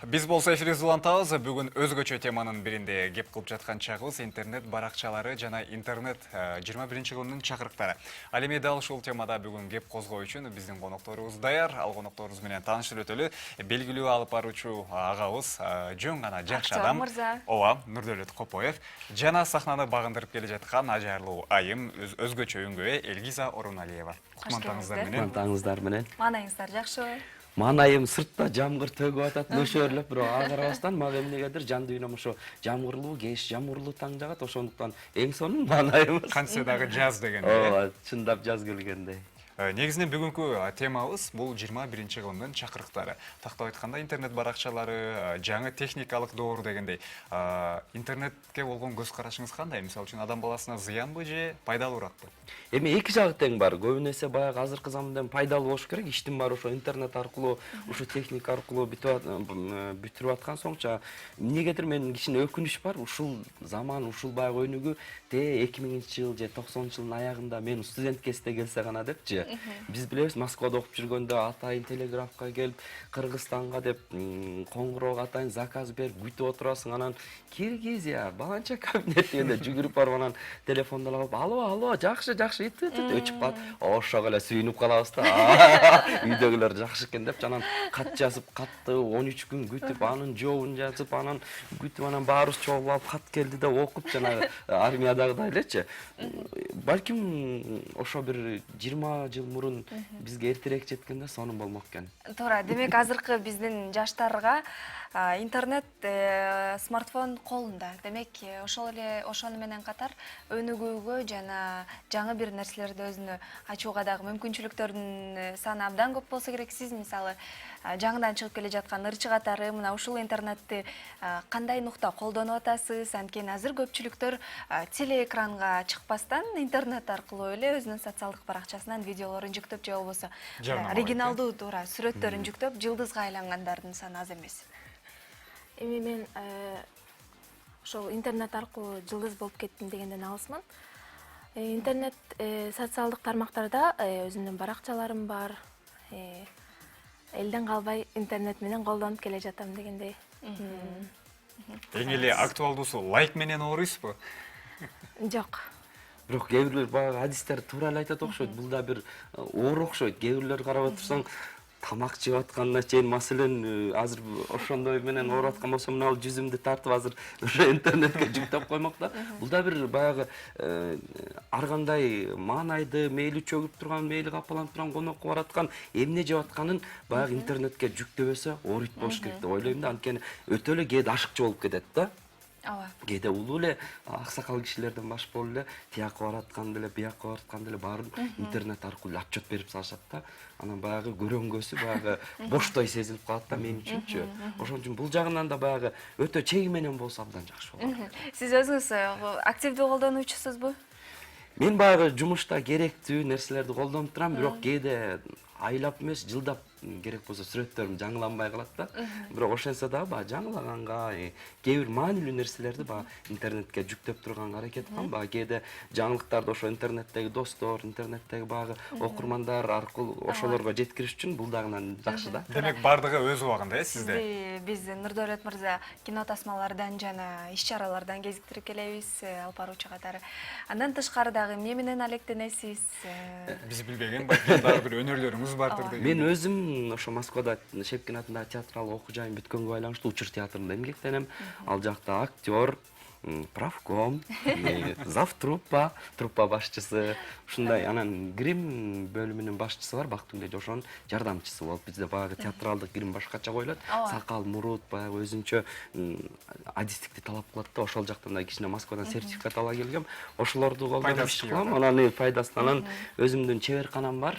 Биз болсо эфирибизди улантабыз. Бүгүн өзгөчө теманын биринде кеп кылып жаткан чагыбыз интернет баракчалары жана интернет 21-кылымдын чакырыктары. Ал эми дал ушул темада бүгүн кеп козгоо үчүн биздин конокторубуз даяр. Ал конокторубуз менен таанышып өтөлү. Белгилүү алып баруучу агабыз, жөн гана жакшы адам. Ооба, Нурдөлөт Копоев жана сахнаны багындырып келе жаткан ажарлуу айым, өзгөчө үнгө Элгиза Оруналиева. Кутмантаңыздар менен. Кутмантаңыздар менен. Маанайыңыздар жакшыбы? Маанайым сыртта жамгыр төгүп атат, нөшөрлөп, бирок агарабастан мага эмнегедир жан дүйнөм ошо жамгырлуу кеш, жамгырлуу таң жагат, ошондуктан эң сонун маанайыбыз. Кантсе дагы жаз дегенде. Ооба, чындап жаз келгендей. Негизинен бүгүнкү темабыз бул 21-кылымдын чакырыктары. Тактап айтканда интернет баракчалары, жаңы техникалык доор дегендей. Интернетке болгон көз карашыңыз кандай? Мисалы үчүн адам баласына зыянбы же пайдалууракпы? Эми эки жагы тең бар. Көбүнесе баягы азыркы заманда пайдалуу болуш керек. Иштин баары ошо интернет аркылуу, ушу техника аркылуу бүтүрүп аткан соңча эмнегедир менин кичине өкүнүч бар. Ушул заман, ушул баягы өнүгүү 2000-жыл же 90-жылдын аягында мен студент кезде келсе гана депчи. Биз билебиз, Москвада окуп жүргөндө атайын телеграфка келип, Кыргызстанга деп коңгуроо атайын заказ берип күтүп отурасың, анан Киргизия, баланча кабинет дегенде жүгүрүп барып анан телефондон алып, алло, жакшы, өчүп калат. Ошого эле сүйүнүп калабыз да. Үйдөгүлөр жакшы экен деп, анан кат жазып, катты 13 күн күтүп, анын жообун жазып, анан күтүп, анан баарыбыз чогулуп алып кат келди деп окуп, жана армиядагыдай элечи. Балким ошо бир 20 жыл мурун бизге эртерээк жеткенде сонун болмок экен. Туура, демек азыркы биздин жаштарга интернет, смартфон колунда. Демек ошону менен катар өнүгүүгө жана жаңы бир нерселерди өзүнө ачууга дагы мүмкүнчүлүктөрдүн саны абдан көп болсо керек. Сиз мисалы жаңыдан чыгып келе жаткан ырчы катары мына ушул интернетти кандай нукта колдонуп атасыз? Анткени азыр көпчүлүктөр телеэкранга чыкпастан интернет аркылуу эле өзүнүн социалдык баракчасынан видеолорун жүктөп же болбосо оригиналдуу туура сүрөттөрүн жүктөп жылдызга айлангандардын саны аз эмес. Эми мен ошол интернет аркылуу жылдыз болуп кеттим дегенден алысмын. Интернет социалдык тармактарда өзүмдүн баракчаларым бар. Элден калбай интернет менен колдонуп келе жатам дегендей. Эң эле актуалдуусу лайк менен ооруйсузбу? Жок. Бирок кээ бирлер баягы адистер туура эле айтат окшойт. Бул да бир оор окшойт. Кээ бирлер карап отурсаң, тамак жеп атканына чейин, маселен, азыр ошондой менен ооруп аткан болсом, мына жүзүмдү тартып азыр ошо интернетке жүктөп коймок да. Бул да бир баягы ар кандай маанайды, мейли чөгүп турган, мейли капаланып турган, конокко бараткан, эмне жеп атканын баягы интернетке жүктөбөсө ооруйт болуш керек деп ойлойм да. Анткени өтө эле кээде ашыкчы болуп кетет да. Ооба. Кээде улуу эле аксакал кишилерден баш болуп эле тияка баратканда эле, бияка баратканда эле баарын интернет аркылуу отчет берип салышат да. Анан баягы көрөнгөсү баягы боштой сезилип калат да мен үчүнчү. Ошон үчүн бул жагынан да баягы өтө чеги менен болсо абдан жакшы болот. Сиз өзүңүз активдүү колдонуучусузбу? Мен баягы жумушта керектүү нерселерди колдонуп турам, бирок кээде айлап эмес, жылдап керек болсо сүрөттөрүм жаңыланбай калат да. Бирок ошентсе дагы баягы жаңылаганга, кээ бир маанилүү нерселерди баягы интернетке жүктөп турганга аракет кылам. Баягы кээде жаңылыктарды ошо интернеттеги достор, интернеттеги баягы окурмандар аркылуу ошолорго жеткириш үчүн бул дагынан жакшы да. Демек бардыгы өз убагында сизде. Биз Нурдөлөт мырза кино тасмалардан жана иш-чаралардан кезиктирип келебиз алып баруучу катары. Андан тышкары дагы эмне менен алектенесиз? Биз билбеген дагы бир өнөрлөрүңүз бардыр деген. Мен өзүм ошо Москвада Шепкин атындагы театралык окуу жайым бүткөнгө байланыштуу Учур театрында эмгектенем. Ал жакта актер, правком, завтруппа, труппа башчысы, ушундай анан грим бөлүмүнүн башчысы бар, Бактыгүл Жошонун жардамчысы болуп. Бизде баягы театралдык грим башкача коюлат. Сакал, мурут баягы өзүнчө адистикти талап кылат да. Ошол жактан да кичине Москвадан сертификат ала келгем. Ошолорду колдонуп иш кылам. Анан пайдасынан өзүмдүн чеберканам бар.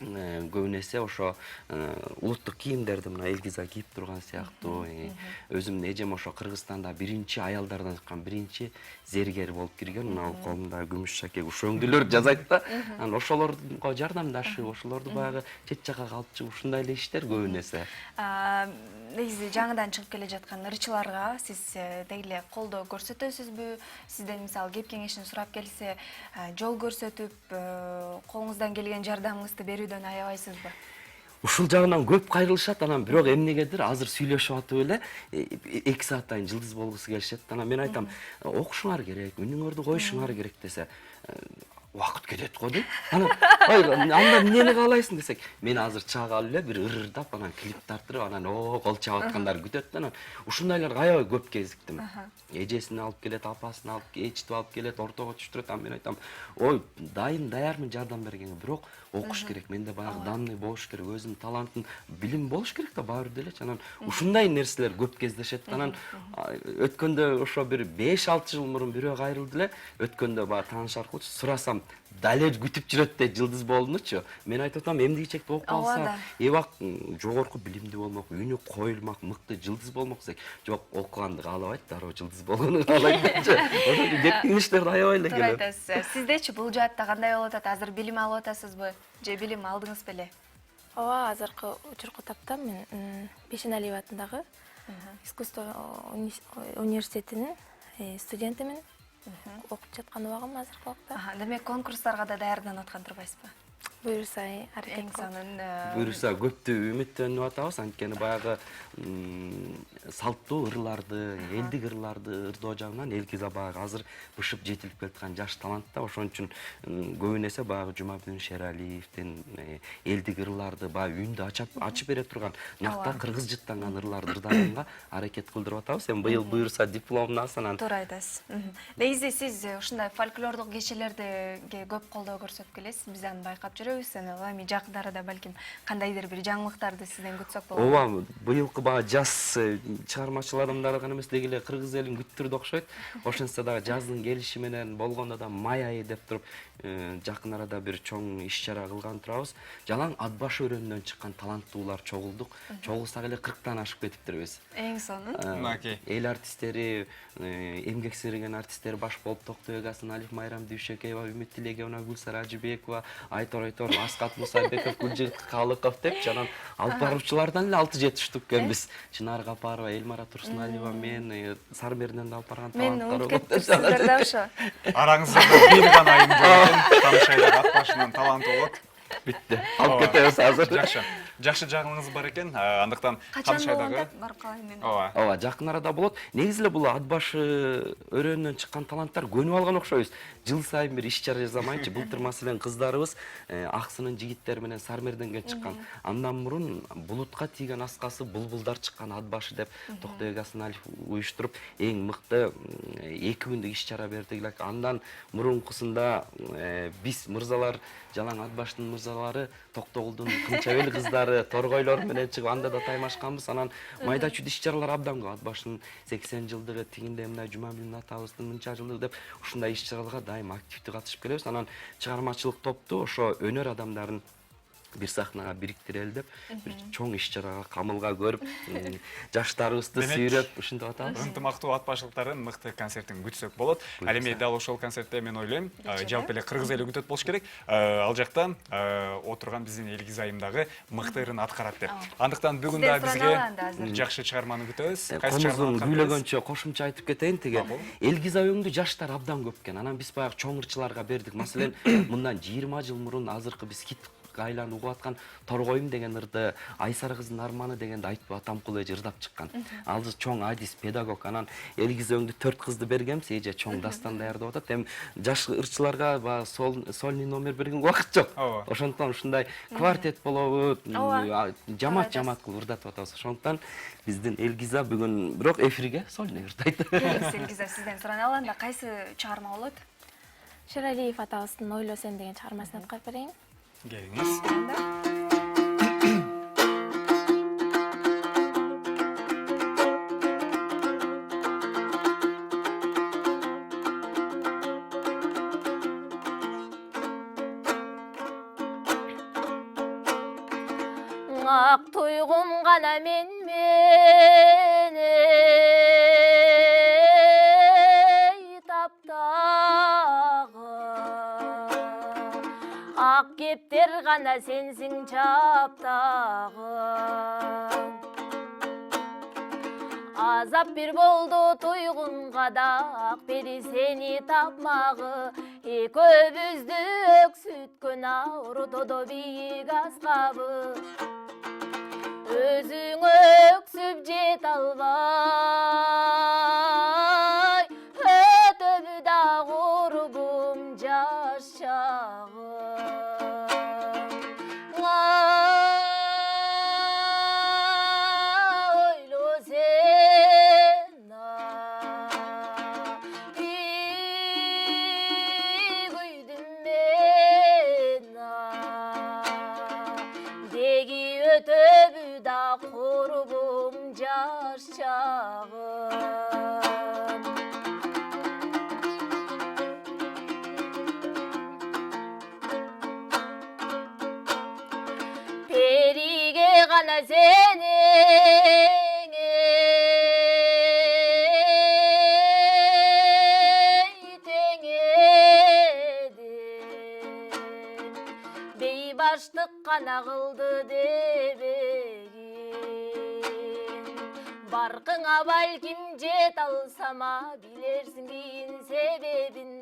Көбүнесе ошо улуттук кийимдерди мына Элгиза кийип турган сыяктуу, өзүмдүн эжем ошо Кыргызстанда биринчи аялдардан чыккан биринчи зергер болуп кирген, мына колунда күмүш шакек ушөңдүлөр жасайт да. Анан ошолорго жардамдашып, ошолорду баягы чет жакка алып чыгып ушундай эле иштер көбүнесе. Негизи жаңыдан чыгып келе жаткан ырчыларга сиз деги эле колдоо көрсөтөсүзбү? Сизден мисалы кеп кеңешин сурап келсе, жол көрсөтүп, колуңуздан келген жардамыңызды берүүдөн аябайсызбы? ушул жагынан көп кайрылышат. Анан бирок эмнегедир азыр сүйлөшүп атып эле 2 сааттан жылдыз болгусу келишет. Анан мен айтам, окушуңар керек, үнүңөрдү коюшуңар керек десе, убакыт кетет го дейт. Анан анда эмнени каалайсың десек, мен азыр чак алып эле бир ырырдап, анан клип тартырып, анан кол чаап аткандар күтөт. Анан ушундайлар аябай көп кезиктим. Эжесин алып келет, апасын алып, эчтип алып келет, ортого түштүрөт. Анан мен айтам, ой, даярмын жардам бергенге, бирок окуш керек. Менде баягы данный болуш керек, өзүнүн талантын, билим болуш керек да баары делечи. Анан ушундай нерселер көп кездешет. Анан өткөндө ошо бир 5-6 жыл мурун бирөө кайрылды эле. Өткөндө баягы тааныш аркылуу сурасам, дале күтүп жүрөт да жылдыз болдунучу. Мен айтып атам, эмне чекти окуп алса, эбак жогорку билимдүү болмок, үнү коюлмак, мыкты жылдыз болмок десек, жок, окуганды каалабайт, дароо жылдыз болгону каалайт депчи. Ошо деп кеңештер аябай эле келет. Туура айтасыз. Сиздечи бул жаатта кандай болуп атат? Азыр билим алып атасызбы? Же билим алдыңыз беле? Ооба, азыркы учурку тапта мен Бейшеналиев атындагы искусство университетинин студентимин. Окуп жаткан убагым азыркы убакта. Демек конкурстарга да даярданып аткан турбайсызбы? Буюрса, аракет Сонун Буюрса көптү үмүттөнүп атабыз, анткени баягы салттуу ырларды, элдик ырларды ырдоо жагынан Элгиза баягы азыр бышып жетилип келаткан жаш талант да. Ошон үчүн көбүн эсе баягы Жумабүдүн Шералиевдин элдик ырларды баягы үндү ачып бере турган, накта кыргыз жыттанган ырларды ырдаганга аракет кылдырып атабыз. Эми быйыл буюрса дипломун алсам. Туура айтасыз. Негизи сиз ушундай фольклордук кечелерге көп колдоо көрсөтүп келесиз. Биз аны байкап жүрөбүз. Эми жакын арада балким кандайдыр бир жаңылыктарды сизден күтсөк болот. Ооба, быйылкы баягы жаз чыгармачыларымдар гана эмес, деги эле кыргыз элин күттүрдү окшойт. Ошентсе дагы жаздын келиши менен болгондо да май айы деп туруп жакын арада бир чоң иш-чара кылган турабыз. Жалаң ат баш өрөөнүнөн чыккан таланттуулар чогулдук. Чогулсак эле 40тан ашып кетиптирбиз. Эң сонун. Эл артисттери, эмгек сиңирген артисттер баш болуп Токтобек Асаналиев, Майрам Дүйшөкеева, Үмүт Тилегевна, Гүлсара Ажыбекова, Айтор Аскат Мусайбеков, Гүлжигит Калыков деп жанан алып баруучулардан эле 6-7 штук келбиз. Чынар Капарова, Элмара Турсуналиева, мен Сармерден да алып барган Мен таланттар. унутуп кеттим сиздер да ошо. Араңызда бир гана айым жок. Танышайдар ат башынан талант болот. Бүтті. Алып кетебиз азыр. Жакшы жагыңыз бар экен. Андыктан Качан барып калайын мен. Ооба, жакын арада болот. Негизи эле бул ат башы өрөөнүнөн чыккан таланттар көнүп алган окшойбуз. Жыл сайын бир иш-чара жасамайынчы. Былтыр маселен кыздарыбыз Аксынын жигиттери менен Сармерденге чыккан. Андан мурун булутка тийген аскасы булбулдар чыккан ат башы деп Токтобек Асаналиев уюштуруп эң мыкты 2 күндүк иш-чара бердик. Андан мурункусунда биз мырзалар, жалаң ат баштын мырзалары, Токтогулдун Кымчабел кыздары, торгойлор менен чыгып анда да таймашканбыз. Анан майда чүйдө иш-чаралар абдан көп. Ат башынын 80 жылдыгы, тигинде мындай Жумабүдүн атабыздын мынча жылдыгы деп ушундай иш-чараларга дайым активдүү катышып келебиз. Анан чыгармачылык топту ошо өнөр адамдарын бир сахнага бириктирели деп бир чоң иш-чарага камылга көрүп, жаштарыбызды сүйрөп ушинтип атабыз. ынтымактуу ат башлыктарын мыкты концертин күтсөк болот. Ал эми дал ошол концертте мен ойлойм, жалпы эле кыргыз эли күтөт болуш керек. Ал жакта отурган биздин Элгиз айымдагы мыкты ырын аткарат деп. Андыктан бүгүн да бизге жакшы чыгарманы күтөбүз. Комузун күйлөгөнчө кошумча айтып кетейин. Теге Элгиз айымды жаштар абдан көп экен. Анан биз баягы чоң ырчыларга бердик. Маселен, мындан 20 жыл мурун азыркы биз хит айланып угуп аткан Торгоюм деген ырды, Айсара кыздын арманы дегенди айтып Атамкул эже ырдап чыккан. Ал чоң адис, педагог. Анан Элгиз өңдү 4 кызды бергенбиз, эже чоң дастан даярдап атат. Эми жаш ырчыларга сольный номер берген убакыт жок. Ошондуктан ушундай квартет болобу, жамаат кылып ырдатып атабыз. Ошондуктан биздин Элгиза бүгүн бирок эфирге сольный ырдайт. Элгиза сизден сурана алганда кайсы чыгарма болот? Шералиев атабыздын Ойло сен деген чыгармасын аткарып берейин. Келиңиз. Ак туйгум гана мен ак кептер гана сенсиң чаптагы. Азап бир болду туйгунга да, ак пери сени тапмагы. Экөөбүздү өксүткөн ауру додо бийик аскабы. өзүң өксүп жете албай өтөбү да курбум жаш чагым ойло сен күйдүм мен деги өтөбү да курбум жаш чагым периге гана сенең тең эдим бейбаштык гана кылды дебегин баркыңа балким жете алсама билерсиң кийин себебин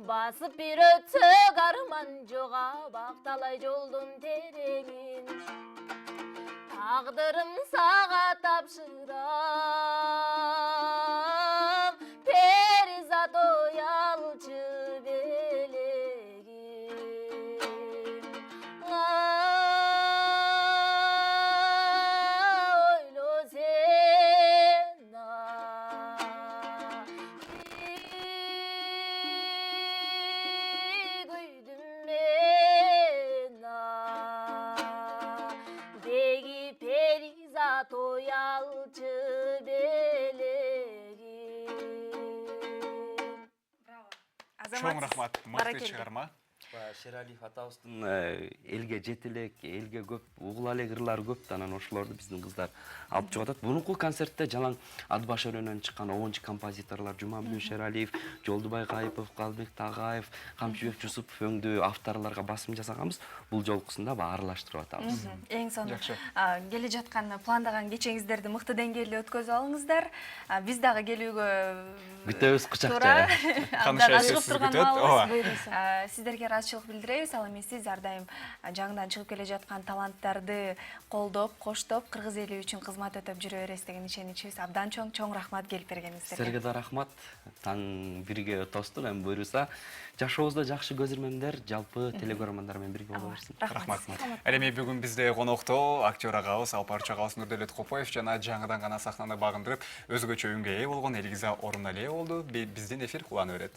басып бир өтсөк арман жога бакталай жолдун тереңин тагдырым сага тапшырам перизат оялчы белегим ойло сен күйдүм мен деги перизат оялчы белегим Чоң рахмат, мыкты чыгарма. Шералиев атабыздын элге жетелек, элге көп угула эле кырлары көп да анан ошолорду биздин кыздар алып чыгып атат. Мурунку концертте жалаң ат башөрөнөн чыккан огончу композиторлор Жумабүлүн Шералиев, Жолдубай Кайыпов, Калбек Тагаев, Камчыбек Жусупов өңдүү авторлорго басым жасаганбыз. Бул жолкусунда аралаштырып атабыз. Эң сонун Жакшы. келе жаткан пландаган кечеңиздерди мыкты деңгээлде өткөзүп алыңыздар. Биз дагы келүүгө Күтөбүз кучак туура. жая. Абдан Канышай ашыгып сөзсүз турган күтөт. маалыбыз. Сиздерге ыраазычылык билдиребиз. Ал эми сиз ар дайым жаңыдан чыгып келе жаткан таланттарды колдоп, коштоп, кыргыз эли үчүн кызмат өтөп жүрө бересиз деген ишеничибиз абдан чоң рахмат келип бергениңиздерге. Силерге да рахмат. Таң бирге тостук, эми буюрса жашообузда жакшы көзөрмөндөр жалпы телекөрөрмандар менен бирге боло берсин. Рахмат. Ал эми бүгүн бизде конокто актер агабыз Алпарчы агабыз Нурдөлөт Копоев жана жаңыдан гана сахнаны багындырып өзгөчө үнгө ээ болгон Элгиза Оруналиева болду. Биздин эфир улана берет.